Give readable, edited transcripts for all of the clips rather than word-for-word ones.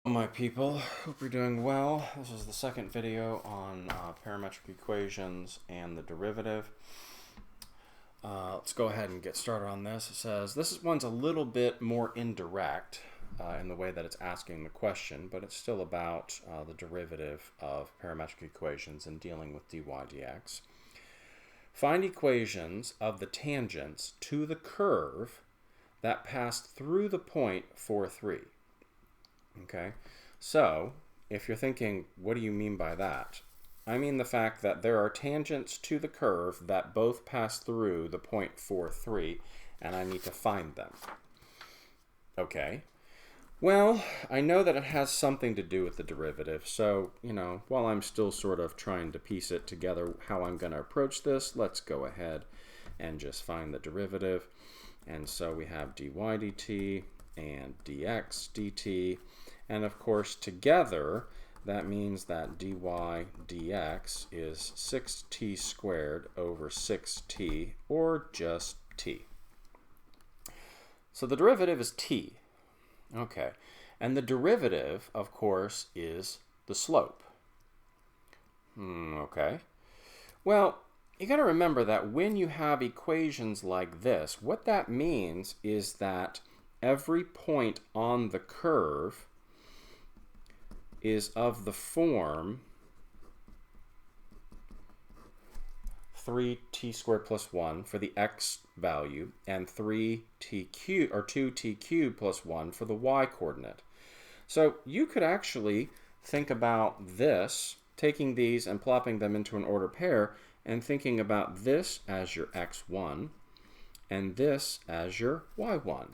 My people, hope you're doing well. This is the second video on parametric equations and the derivative. Let's go ahead and get started on this. It says this one's a little bit more indirect in the way that it's asking the question, but it's still about the derivative of parametric equations and dealing with dy dx. Find equations of the tangents to the curve that passed through the point 4, 3. Okay, so if you're thinking, what do you mean by that? I mean the fact that there are tangents to the curve that both pass through the point 4, 3, and I need to find them. Okay, well, I know that it has something to do with the derivative, so, while I'm still sort of trying to piece it together how I'm going to approach this, let's go ahead and just find the derivative. And so we have dy dt and dx dt, and of course together that means that dy dx is 6t squared over 6t, or just t. So the derivative is t. Okay, and the derivative of course is the slope. Okay, well, you got to remember that when you have equations like this, what that means is that every point on the curve is of the form 3t squared plus 1 for the x value and 3t cubed or 2t cubed plus 1 for the y coordinate. So you could actually think about this, taking these and plopping them into an ordered pair and thinking about this as your x1 and this as your y1.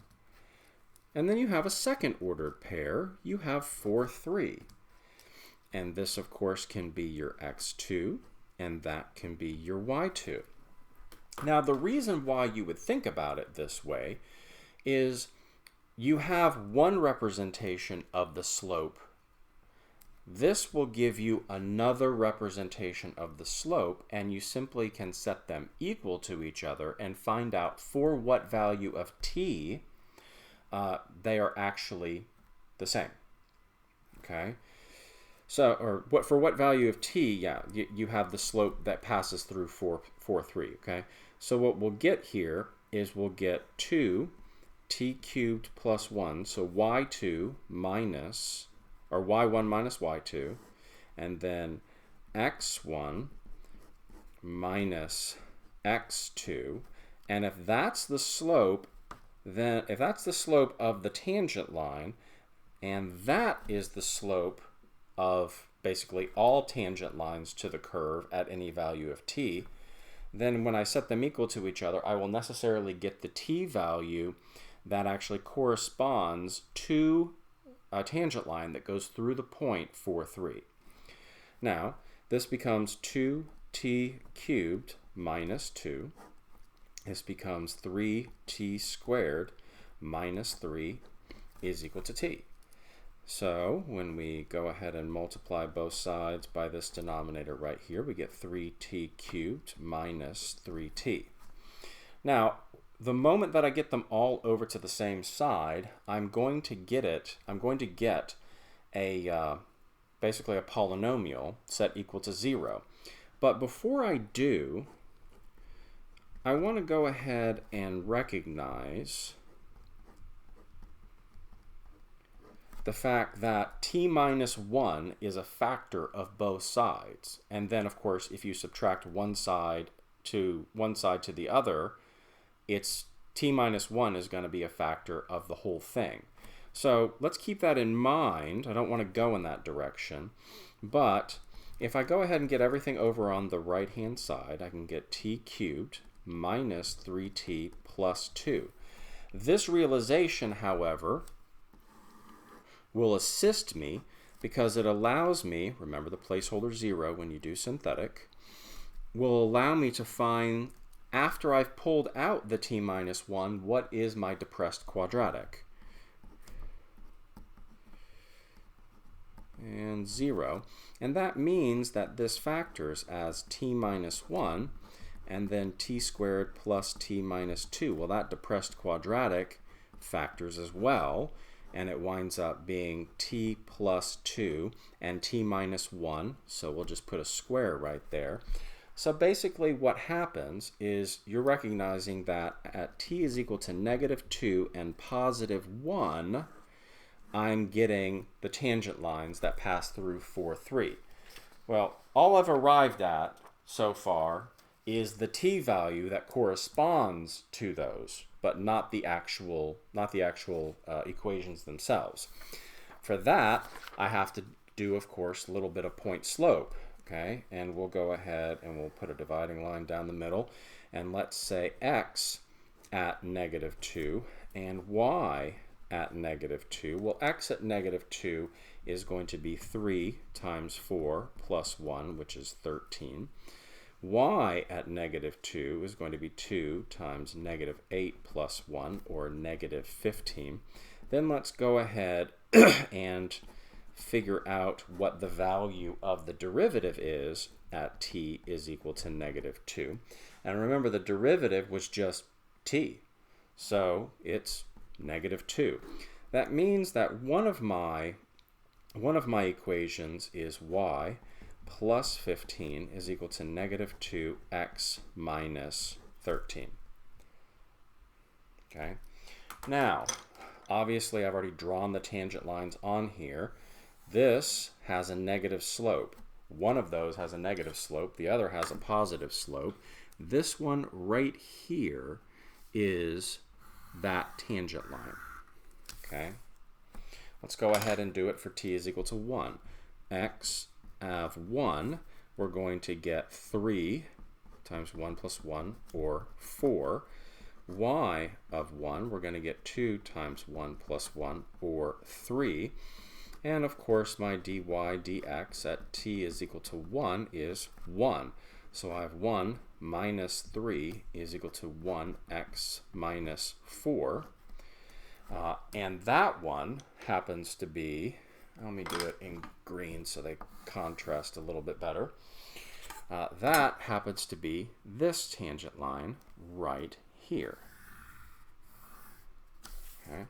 And then you have a second ordered pair. You have 4, 3. And this, of course, can be your x2, and that can be your y2. Now, the reason why you would think about it this way is you have one representation of the slope. This will give you another representation of the slope, and you simply can set them equal to each other and find out for what value of t they are actually the same. Okay, so for what value of t, yeah, you have the slope that passes through 4, 3. Okay, so what we'll get here is we'll get 2t cubed plus 1, so y2 minus, or y1 minus y2, and then x1 minus x2, and if that's the slope, then if that's the slope of the tangent line, and that is the slope of basically all tangent lines to the curve at any value of t, then when I set them equal to each other, I will necessarily get the t value that actually corresponds to a tangent line that goes through the point 4, 3. Now, this becomes 2t cubed minus 2. This becomes 3t squared minus 3 is equal to t. So when we go ahead and multiply both sides by this denominator right here, we get 3t cubed minus 3t. Now, the moment that I get them all over to the same side, I'm going to get a basically a polynomial set equal to 0. But before I do, I want to go ahead and recognize the fact that t minus 1 is a factor of both sides. And then, of course, if you subtract one side to the other, it's t minus 1 is going to be a factor of the whole thing. So let's keep that in mind. I don't want to go in that direction. But if I go ahead and get everything over on the right-hand side, I can get t cubed minus 3t plus 2. This realization, however, will assist me because it allows me, remember the placeholder 0 when you do synthetic, will allow me to find, after I've pulled out the t minus 1, what is my depressed quadratic. And 0. And that means that this factors as t minus 1, and then t squared plus t minus 2. Well, that depressed quadratic factors as well, and it winds up being t plus 2 and t minus 1, so we'll just put a square right there. So basically what happens is you're recognizing that at t is equal to negative 2 and positive 1, I'm getting the tangent lines that pass through 4, 3. Well, all I've arrived at so far is the t value that corresponds to those, but not the actual equations themselves. For that, I have to do, of course, a little bit of point slope. Okay, and we'll go ahead and we'll put a dividing line down the middle, and let's say x at negative 2 and y at negative 2. Well, x at negative 2 is going to be 3 times 4 plus 1, which is 13. Y at negative 2 is going to be 2 times negative 8 plus 1, or negative 15. Then let's go ahead and figure out what the value of the derivative is at t is equal to negative 2. And remember, the derivative was just t, so it's negative 2. That means that one of my equations is y plus 15 is equal to negative 2x minus 13. Okay. Now, obviously I've already drawn the tangent lines on here. This has a negative slope. One of those has a negative slope. The other has a positive slope. This one right here is that tangent line. Okay. Let's go ahead and do it for t is equal to 1. X of 1, we're going to get 3 times 1 plus 1, or 4. Y of 1, we're going to get 2 times 1 plus 1, or 3. And of course, my dy dx at t is equal to 1 is 1. So I have 1 minus 3 is equal to 1x minus 4. And that one happens to be, let me do it in green so they contrast a little bit better. That happens to be this tangent line right here. Okay.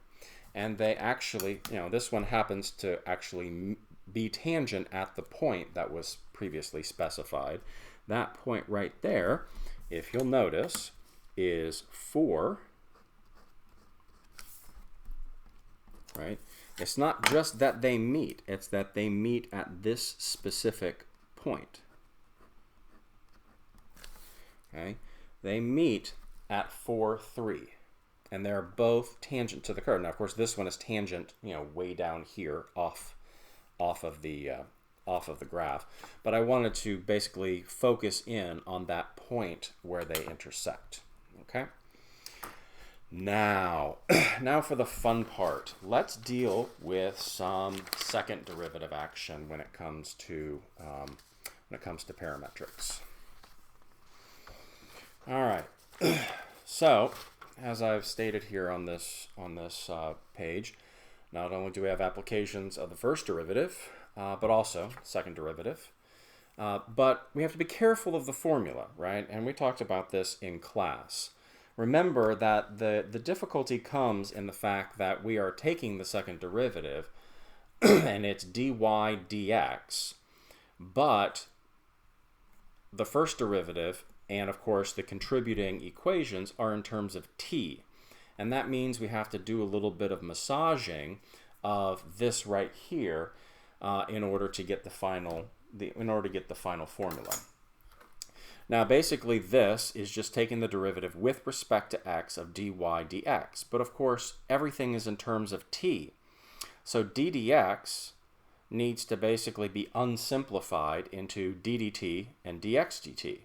And they actually, this one happens to actually be tangent at the point that was previously specified. That point right there, if you'll notice, is 4. Right? It's not just that they meet, it's that they meet at this specific point. Okay? They meet at 4, 3. And they're both tangent to the curve. Now, of course, this one is tangent, way down here off of the graph. But I wanted to basically focus in on that point where they intersect. Okay. Now for the fun part. Let's deal with some second derivative action when it comes to parametrics. All right. So, as I've stated here on this page, not only do we have applications of the first derivative, but also second derivative. But we have to be careful of the formula, right? And we talked about this in class. Remember that the difficulty comes in the fact that we are taking the second derivative and it's dy dx, but the first derivative and, of course, the contributing equations are in terms of t. And that means we have to do a little bit of massaging of this right here in order to get the final formula. Now, basically, this is just taking the derivative with respect to x of dy dx. But, of course, everything is in terms of t. So d dx needs to basically be unsimplified into d dt and dx dt.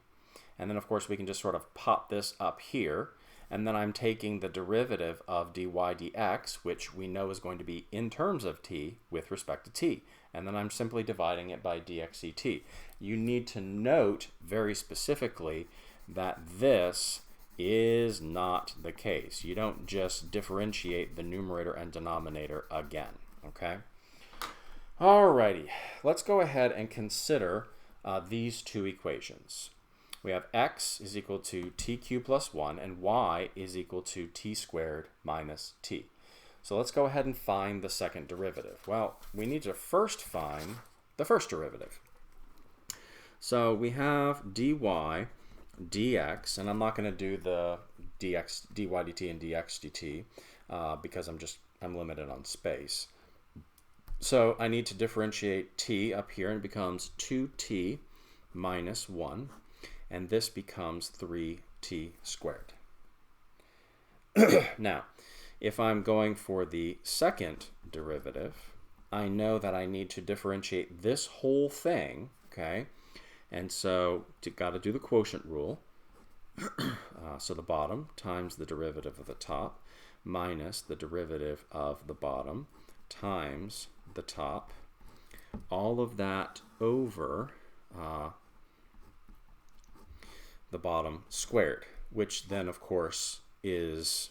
And then, of course, we can just sort of pop this up here. And then I'm taking the derivative of dy dx, which we know is going to be in terms of t with respect to t. And then I'm simply dividing it by dx dt. You need to note very specifically that this is not the case. You don't just differentiate the numerator and denominator again. Okay? Alrighty. Let's go ahead and consider these two equations. We have x is equal to t cubed plus 1 and y is equal to t squared minus t. So let's go ahead and find the second derivative. Well, we need to first find the first derivative. So we have dy dx, and I'm not going to do the dx, dy dt and dx dt because I'm limited on space. So I need to differentiate t up here, and it becomes 2t minus 1, and this becomes 3t squared. Now, if I'm going for the second derivative, I know that I need to differentiate this whole thing, okay? And so got to do the quotient rule. So the bottom times the derivative of the top minus the derivative of the bottom times the top. All of that over the bottom squared, which then of course is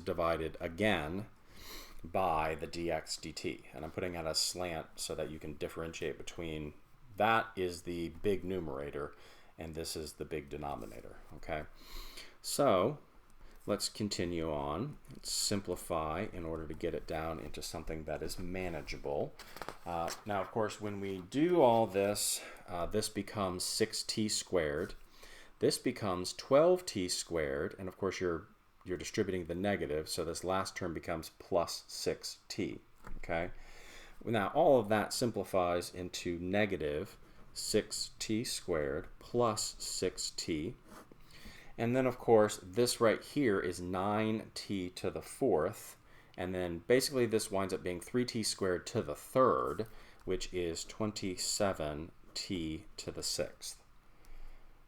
divided again by the dx dt. And I'm putting out a slant so that you can differentiate between that is the big numerator and this is the big denominator, okay? So let's continue on. Let's simplify in order to get it down into something that is manageable. Now, of course, when we do all this, this becomes 6t squared. This becomes 12t squared, and of course you're distributing the negative, so this last term becomes plus 6t, okay? Now, all of that simplifies into negative 6t squared plus 6t. And then, of course, this right here is 9t to the fourth. And then basically this winds up being 3t squared to the third, which is 27t to the sixth.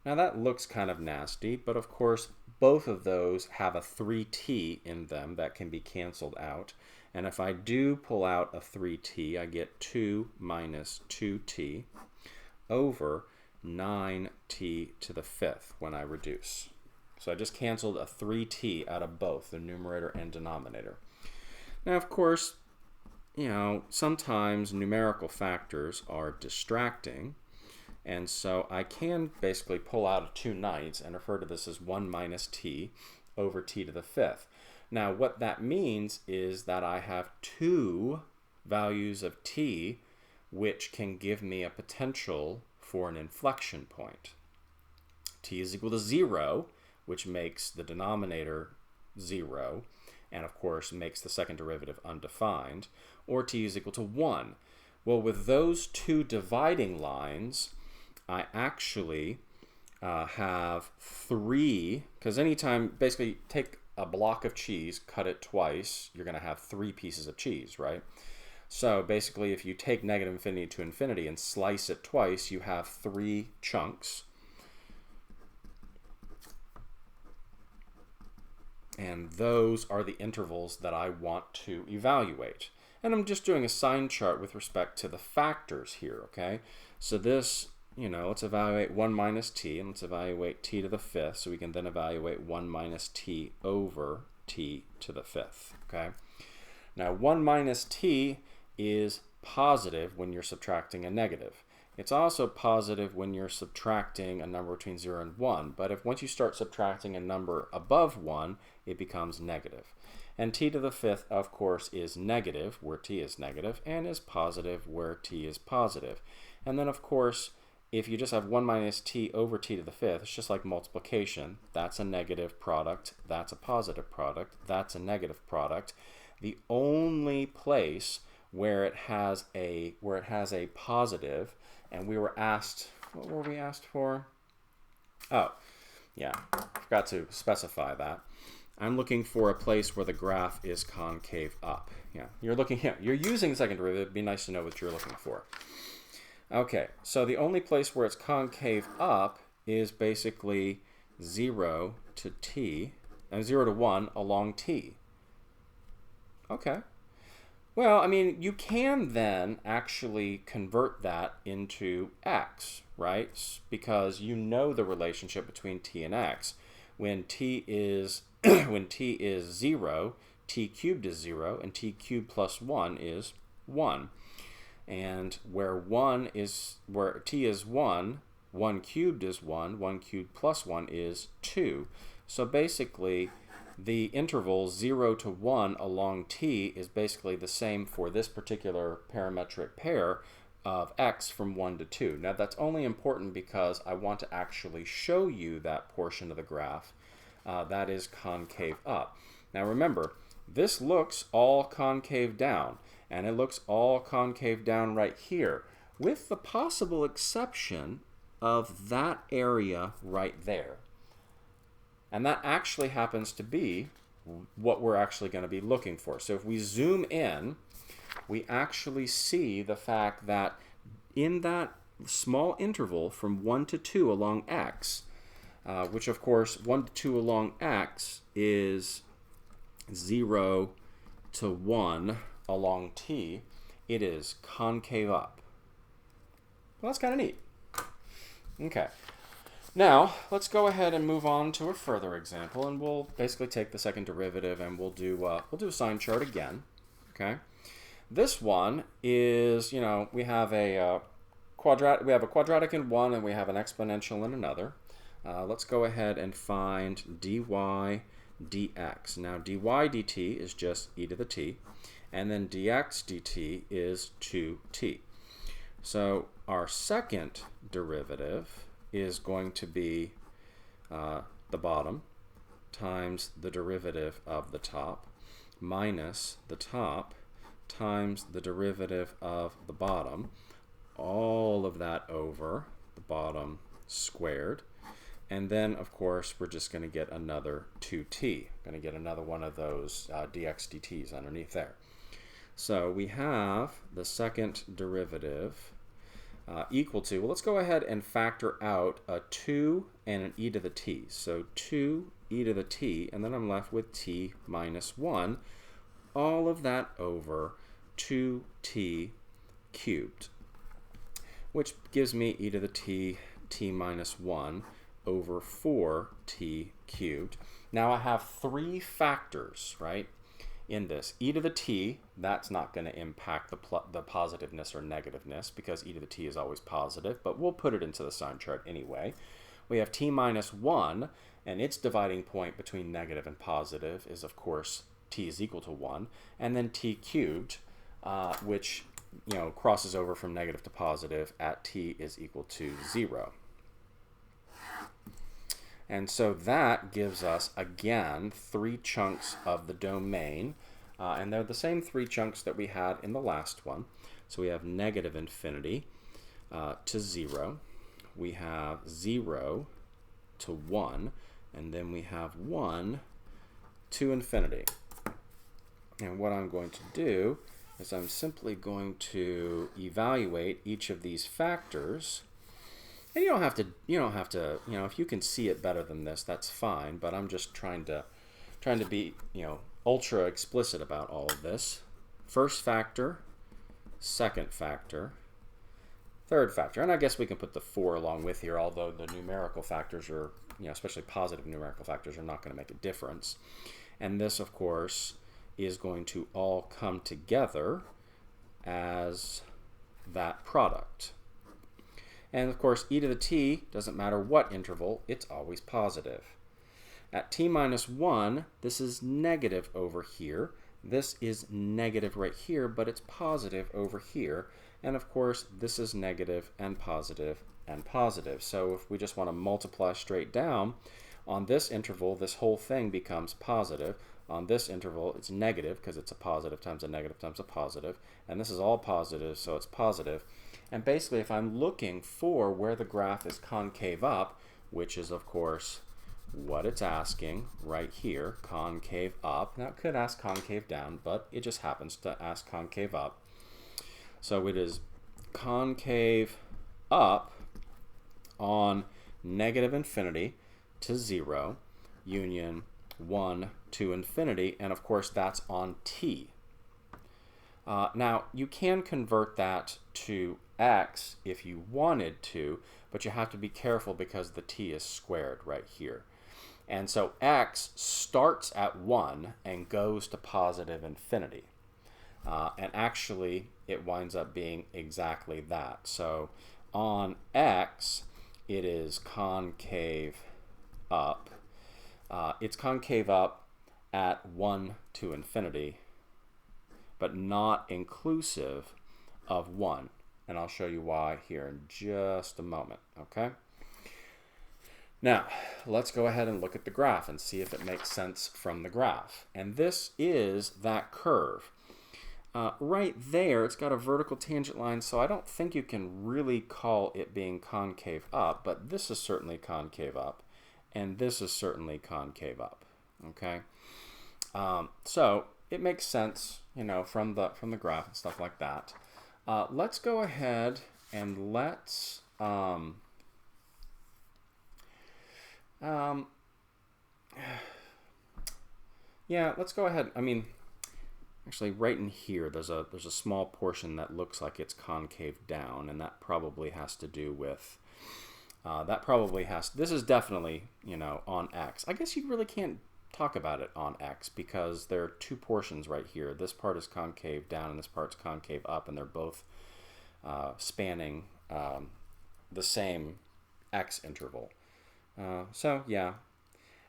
Now, that looks kind of nasty, but of course, both of those have a 3t in them that can be canceled out. And if I do pull out a 3t, I get 2 minus 2t over 9t to the fifth when I reduce. So I just canceled a 3t out of both the numerator and denominator. Now, of course, you know, sometimes numerical factors are distracting. And so I can basically pull out a 2/9 and refer to this as 1 minus t over t to the fifth. Now, what that means is that I have two values of t which can give me a potential for an inflection point. T is equal to 0, which makes the denominator 0, and of course makes the second derivative undefined, or t is equal to 1. Well, with those two dividing lines, I actually have 3, because anytime, basically take a block of cheese, cut it twice, you're going to have 3 pieces of cheese, right? So basically, if you take negative infinity to infinity and slice it twice, you have 3 chunks. And those are the intervals that I want to evaluate. And I'm just doing a sign chart with respect to the factors here, okay? So this, you know, let's evaluate 1 minus t, and let's evaluate t to the fifth, so we can then evaluate 1 minus t over t to the fifth, okay? Now, 1 minus t is positive when you're subtracting a negative. It's also positive when you're subtracting a number between 0 and 1, but if once you start subtracting a number above 1, it becomes negative. And t to the fifth, of course, is negative where t is negative, and is positive where t is positive. And then, of course, if you just have 1 minus t over t to the fifth, it's just like multiplication. That's a negative product. That's a positive product. That's a negative product. The only place where it has a positive, and we were asked, what were we asked for? Oh, yeah, forgot to specify that. I'm looking for a place where the graph is concave up. Yeah, you're using second derivative. It'd be nice to know what you're looking for. Okay, so the only place where it's concave up is basically 0 to t, and 0 to 1 along t. Okay. Well, I mean, you can then actually convert that into x, right? Because you know the relationship between t and x. When t is 0, t cubed is 0, and t cubed plus 1 is 1. And where t is 1, 1 cubed is 1, 1 cubed plus 1 is 2. So basically, the interval 0 to 1 along t is basically the same for this particular parametric pair of x from 1 to 2. Now that's only important because I want to actually show you that portion of the graph that is concave up. Now remember, this looks all concave down, and it looks all concave down right here, with the possible exception of that area right there. And that actually happens to be what we're actually going to be looking for. So if we zoom in, we actually see the fact that in that small interval from 1 to 2 along x, which of course 1 to 2 along x is 0 to 1 along t, it is concave up. Well, that's kind of neat. Okay. Now, let's go ahead and move on to a further example, and we'll basically take the second derivative and we'll do a sign chart again. Okay. This one is, we have a quadratic in one and we have an exponential in another. Let's go ahead and find dy dx. Now, dy dt is just e to the t, and then dx dt is 2t. So our second derivative is going to be the bottom times the derivative of the top minus the top times the derivative of the bottom, all of that over the bottom squared. And then, of course, we're just going to get another 2t. Going to get another one of those dx dt's underneath there. So we have the second derivative equal to, well, let's go ahead and factor out a 2 and an e to the t. So 2 e to the t, and then I'm left with t minus 1. All of that over 2t cubed, which gives me e to the t, t minus 1 over 4t cubed. Now I have three factors, right, in this. E to the t, that's not going to impact the positiveness or negativeness because e to the t is always positive, but we'll put it into the sign chart anyway. We have t minus 1, and its dividing point between negative and positive is, of course, t is equal to 1, and then t cubed, which crosses over from negative to positive at t is equal to 0. And so that gives us, again, three chunks of the domain, and they're the same three chunks that we had in the last one. So we have negative infinity to 0, we have 0 to 1, and then we have 1 to infinity. And what I'm going to do is I'm simply going to evaluate each of these factors. And you don't have to, if you can see it better than this, that's fine, but I'm just trying to be, ultra explicit about all of this. First factor, second factor, third factor. And I guess we can put the 4 along with here, although the numerical factors are, especially positive numerical factors, are not going to make a difference. And this, of course, is going to all come together as that product. And of course, e to the t, doesn't matter what interval, it's always positive. At t minus 1, this is negative over here. This is negative right here, but it's positive over here. And of course, this is negative and positive and positive. So if we just want to multiply straight down, on this interval, this whole thing becomes positive. On this interval, it's negative because it's a positive times a negative times a positive. And this is all positive, so it's positive. And basically, if I'm looking for where the graph is concave up, which is, of course, what it's asking right here, concave up. Now, it could ask concave down, but it just happens to ask concave up. So it is concave up on negative infinity to 0, union 1 to infinity, and of course, that's on t. Now, you can convert that to x if you wanted to, but you have to be careful because the t is squared right here. And so x starts at 1 and goes to positive infinity. And actually, it winds up being exactly that. So on x, it is concave up. It's concave up at 1 to infinity, but not inclusive of 1. And I'll show you why here in just a moment, okay? Now, let's go ahead and look at the graph and see if it makes sense from the graph. And this is that curve. Right there, it's got a vertical tangent line, so I don't think you can really call it being concave up, but this is certainly concave up, and this is certainly concave up, okay? So it makes sense, you know, from the graph and stuff like that. Let's go ahead and let's yeah, let's go ahead. I mean, actually, right in here, there's a small portion that looks like it's concave down, and that probably has to do with this is definitely, you know, on X. I guess you really can't talk about it on X because there are two portions right here. This part is concave down and this part's concave up, and they're both spanning the same X interval. So yeah,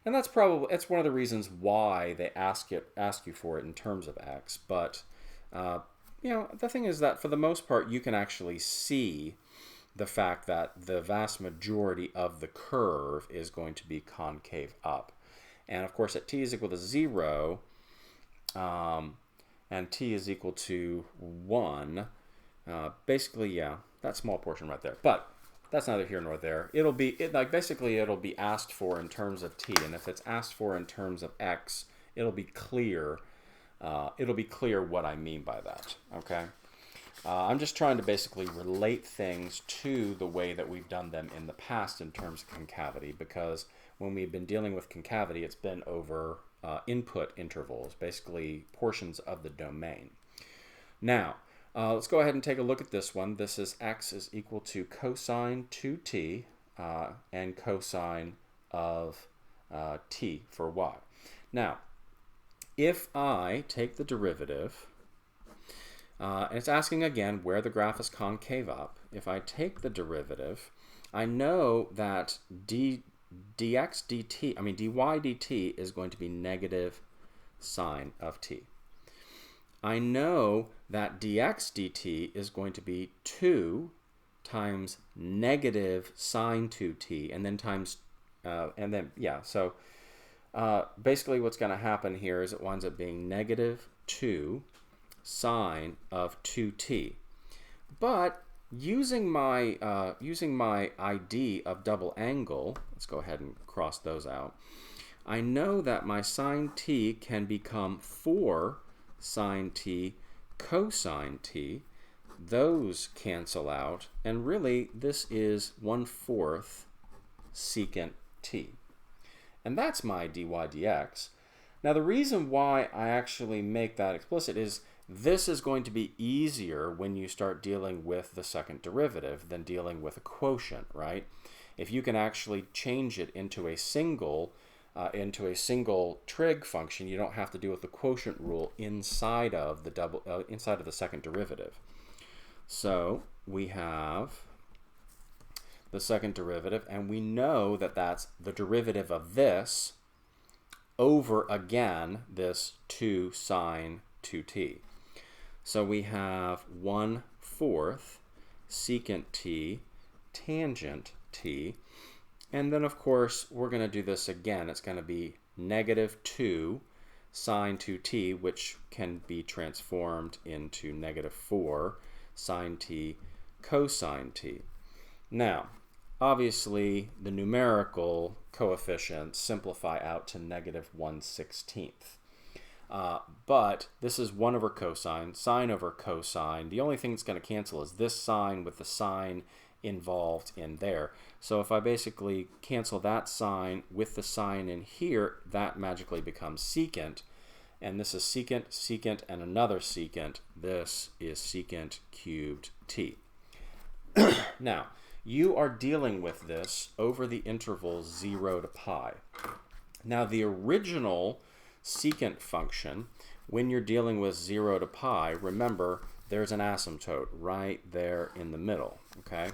and it's one of the reasons why they ask you for it in terms of X. But you know, the thing is that for the most part, you can actually see the fact that the vast majority of the curve is going to be concave up. And of course, at t is equal to 0, and t is equal to 1, basically, yeah, that small portion right there. But that's neither here nor there. Basically it'll be asked for in terms of t, and if it's asked for in terms of x, it'll be clear. It'll be clear what I mean by that. Okay. I'm just trying to basically relate things to the way that we've done them in the past in terms of concavity, because when we've been dealing with concavity, it's been over input intervals, basically portions of the domain. Now, let's go ahead and take a look at this one. This is x is equal to cosine 2t and cosine of t for y. Now, if I take the derivative, and it's asking again where the graph is concave up. If I take the derivative, I know that dy dt is going to be negative sine of t. I know that dx dt is going to be 2 times negative sine 2t, and then times, so basically what's going to happen here is it winds up being negative 2 sine of 2t. But using my ID of double angle, let's go ahead and cross those out. I know that my sine t can become 4 sine t cosine t. Those cancel out, and really this is 1/4 secant t. And that's my dy dx. Now the reason why I actually make that explicit is this is going to be easier when you start dealing with the second derivative than dealing with a quotient, right? If you can actually change it into a single trig function, you don't have to deal with the quotient rule inside of the second derivative. So we have the second derivative, and we know that that's the derivative of this over again this 2 sine 2t. So we have 1/4 secant t tangent t, and then of course we're going to do this again. It's going to be negative 2 sine 2t, which can be transformed into negative 4 sine t cosine t. Now, obviously the numerical coefficients simplify out to negative 1/16. But this is 1 over cosine, sine over cosine. The only thing that's going to cancel is this sine with the sine involved in there. So if I basically cancel that sine with the sine in here, that magically becomes secant. And this is secant, secant, and another secant. This is secant cubed t. Now, you are dealing with this over the interval 0 to pi. Now, the original secant function, when you're dealing with 0 to pi, remember there's an asymptote right there in the middle, okay?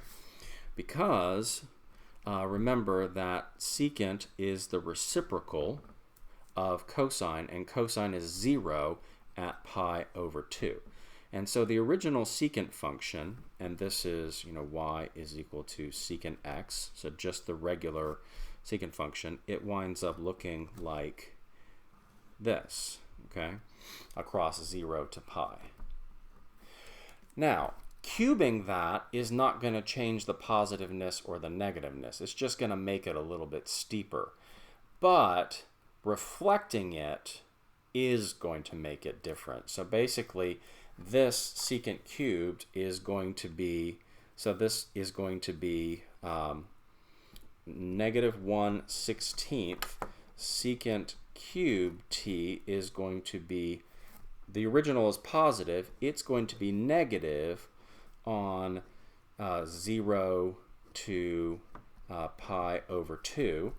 Because remember that secant is the reciprocal of cosine, and cosine is 0 at pi over 2. And so the original secant function, and this is, y is equal to secant x, so just the regular secant function, it winds up looking like this, okay, across 0 to pi. Now, cubing that is not going to change the positiveness or the negativeness. It's just going to make it a little bit steeper. But reflecting it is going to make it different. So basically, this secant cubed is going to be, so this is going to be -1/16 secant cubed t is going to be, the original is positive, it's going to be negative on 0 to pi over 2,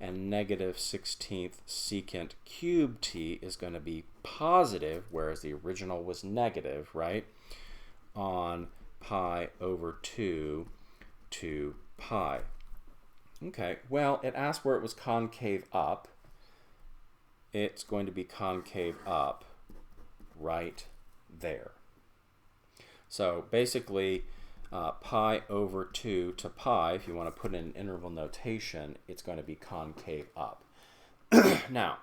and -16 secant cubed t is going to be positive, whereas the original was negative, right, on pi over 2 to pi. Okay, well, it asked where it was concave up. It's going to be concave up right there. So basically, pi over 2 to pi, if you want to put in interval notation, it's going to be concave up. Now,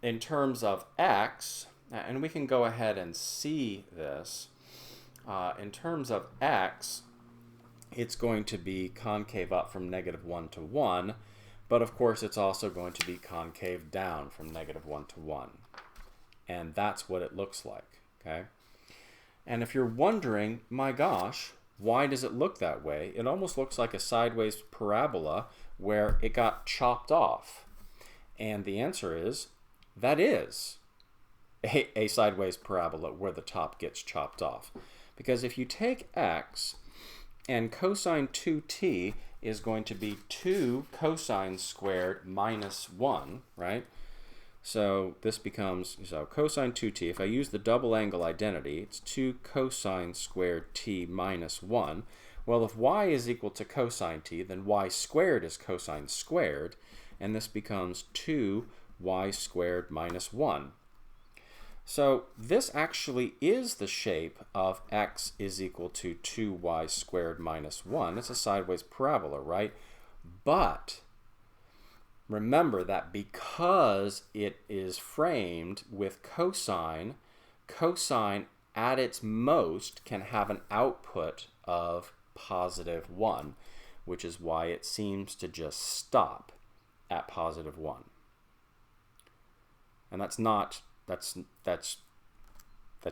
in terms of x, and we can go ahead and see this, in terms of x, it's going to be concave up from -1 to 1, but of course it's also going to be concave down from -1 to 1. And that's what it looks like, okay? And if you're wondering, my gosh, why does it look that way? It almost looks like a sideways parabola where it got chopped off. And the answer is, that is a sideways parabola where the top gets chopped off. Because if you take x, and cosine 2t is going to be 2 cosine squared minus 1, right? So this becomes, so cosine 2t, if I use the double angle identity, it's 2 cosine squared t minus 1. Well, if y is equal to cosine t, then y squared is cosine squared, and this becomes 2y squared minus 1. So this actually is the shape of x is equal to 2y squared minus 1. It's a sideways parabola, right? But remember that because it is framed with cosine, cosine at its most can have an output of +1, which is why it seems to just stop at +1. And that's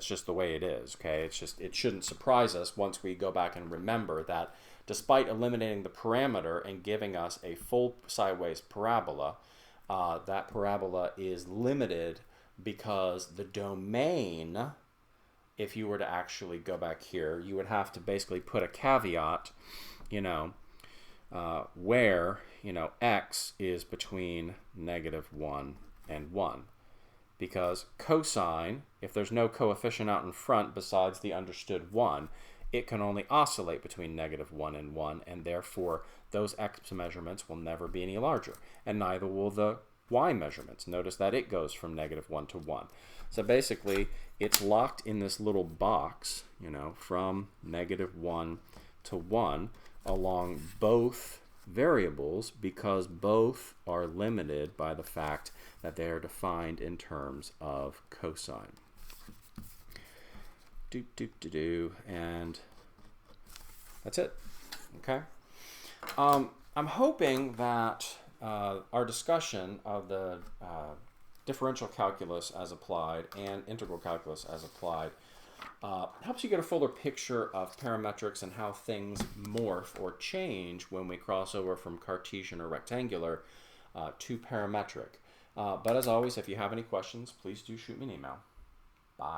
just the way it is, okay? It's just, it shouldn't surprise us once we go back and remember that despite eliminating the parameter and giving us a full sideways parabola, that parabola is limited because the domain, if you were to actually go back here, you would have to basically put a caveat, where, x is between -1 and 1. Because cosine, if there's no coefficient out in front besides the understood 1, it can only oscillate between -1 and 1, and therefore those x measurements will never be any larger, and neither will the y measurements. Notice that it goes from -1 to 1. So basically, it's locked in this little box, from -1 to 1 along both variables, because both are limited by the fact that they are defined in terms of cosine. And that's it. Okay. I'm hoping that our discussion of the differential calculus as applied and integral calculus as applied helps you get a fuller picture of parametrics and how things morph or change when we cross over from Cartesian or rectangular to parametric. But as always, if you have any questions, please do shoot me an email. Bye.